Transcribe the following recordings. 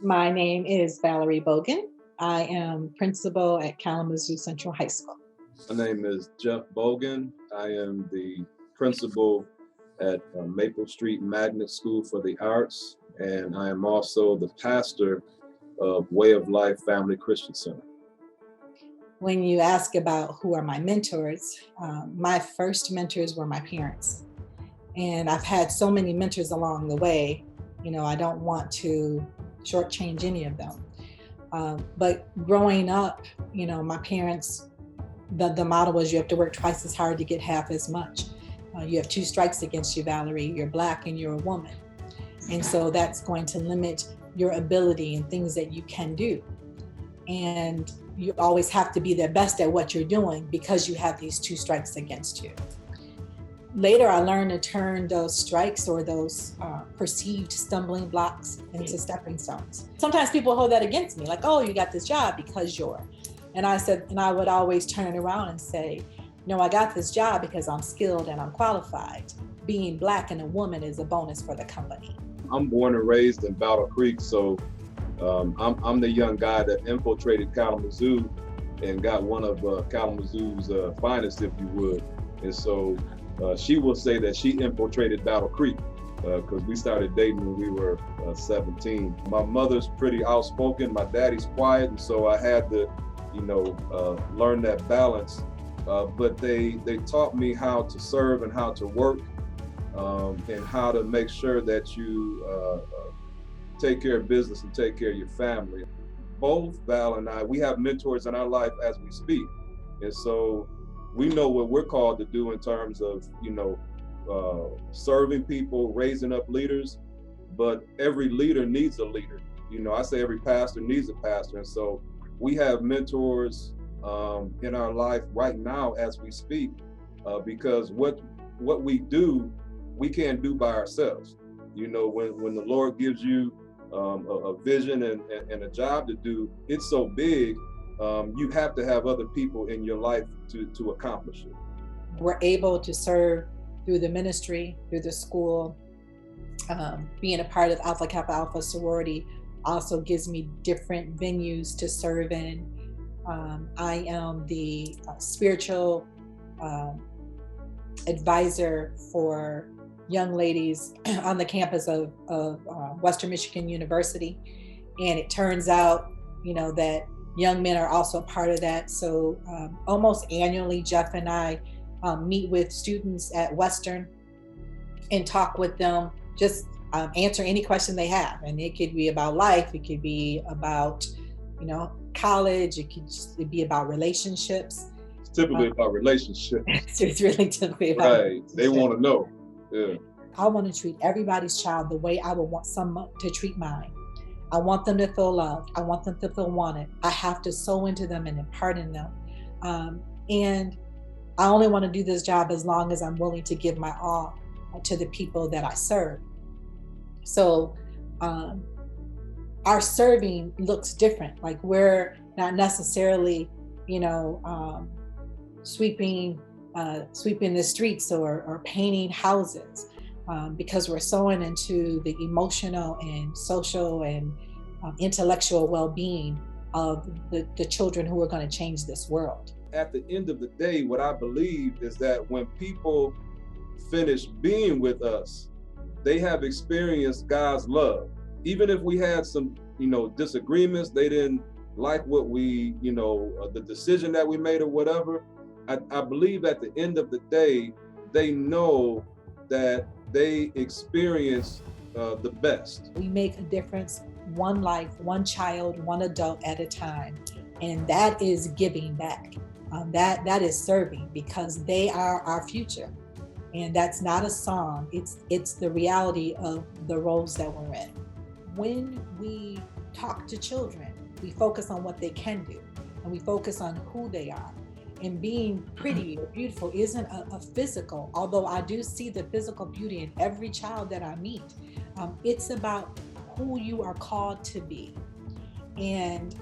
My name is Valerie Boggan. I am principal at Kalamazoo Central High School. My name is Jeff Boggan. I am the principal at Maple Street Magnet School for the Arts, and I am also the pastor of Way of Life Family Christian Center. When you ask about who are my mentors, my first mentors were my parents. And I've had so many mentors along the way, I don't want to shortchange any of them. But growing up, my parents, the model was you have to work twice as hard to get half as much. You have two strikes against you, Valerie. You're Black and you're a woman. And so that's going to limit your ability and things that you can do. And you always have to be the best at what you're doing because you have these two strikes against you. Later, I learned to turn those strikes or those perceived stumbling blocks into stepping stones. Sometimes people hold that against me, like, oh, you got this job because you're. And I would always turn it around and say, no, I got this job because I'm skilled and I'm qualified. Being Black and a woman is a bonus for the company. I'm born and raised in Battle Creek, so I'm the young guy that infiltrated Kalamazoo and got one of Kalamazoo's finest, if you would. And so she will say that she infiltrated Battle Creek because we started dating when we were 17. My mother's pretty outspoken, my daddy's quiet, and so I had to, learn that balance. But they taught me how to serve and how to work and how to make sure that you take care of business and take care of your family. Both Val and I, we have mentors in our life as we speak. And so we know what we're called to do in terms of, serving people, raising up leaders, but every leader needs a leader. I say every pastor needs a pastor. And so we have mentors in our life right now as we speak, because what we do, we can't do by ourselves. When the Lord gives you a vision and a job to do, it's so big, you have to have other people in your life to accomplish it. We're able to serve through the ministry, through the school. Being a part of Alpha Kappa Alpha sorority also gives me different venues to serve in. I am the spiritual advisor for young ladies on the campus of Western Michigan University. And it turns out, that young men are also a part of that. So almost annually, Jeff and I meet with students at Western and talk with them, just answer any question they have. And it could be about life, it could be about, college, it could just be about relationships. It's typically about relationships. It's really typically about relationships. They want to know. Yeah. I want to treat everybody's child the way I would want someone to treat mine. I want them to feel loved. I want them to feel wanted. I have to sow into them and impart in them. And I only want to do this job as long as I'm willing to give my all to the people that I serve. So our serving looks different. Like we're not necessarily, sweeping the streets or painting houses. Because we're sowing into the emotional and social and intellectual well-being of the children who are going to change this world. At the end of the day, what I believe is that when people finish being with us, they have experienced God's love. Even if we had some, disagreements, they didn't like what we, the decision that we made or whatever, I believe at the end of the day, they know that they experience the best. We make a difference, one life, one child, one adult at a time. And that is giving back. That is serving because they are our future. And that's not a song, it's the reality of the roles that we're in. When we talk to children, we focus on what they can do and we focus on who they are. And being pretty or beautiful isn't a physical, although I do see the physical beauty in every child that I meet. It's about who you are called to be. And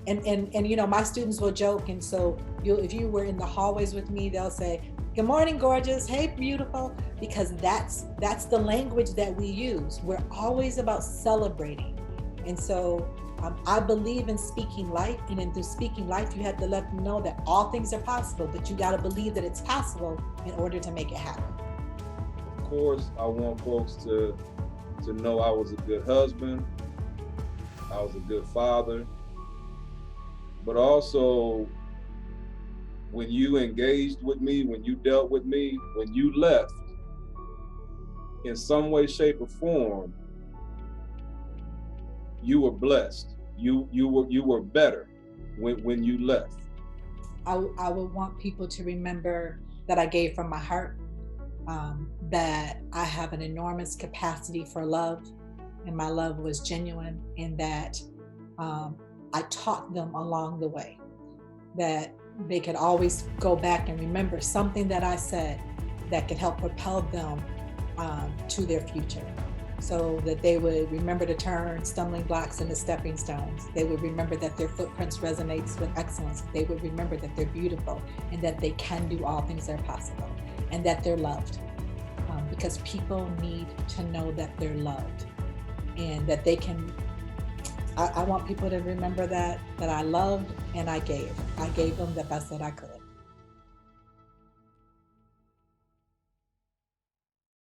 my students will joke. And so if you were in the hallways with me, they'll say, "Good morning, gorgeous. Hey, beautiful." Because that's the language that we use. We're always about celebrating. And so I believe in speaking life, and in through speaking life, you have to let them know that all things are possible, but you got to believe that it's possible in order to make it happen. Of course, I want folks to know I was a good husband, I was a good father, but also when you engaged with me, when you dealt with me, when you left, in some way, shape, or form, you were blessed. You were better when you left. I would want people to remember that I gave from my heart, that I have an enormous capacity for love, and my love was genuine, and that I taught them along the way that they could always go back and remember something that I said that could help propel them to their future, so that they would remember to turn stumbling blocks into stepping stones. They would remember that their footprints resonates with excellence. They would remember that they're beautiful, and that they can do all things that are possible, and that they're loved, because people need to know that they're loved, and that they can. I want people to remember that I loved and I gave them the best that I could.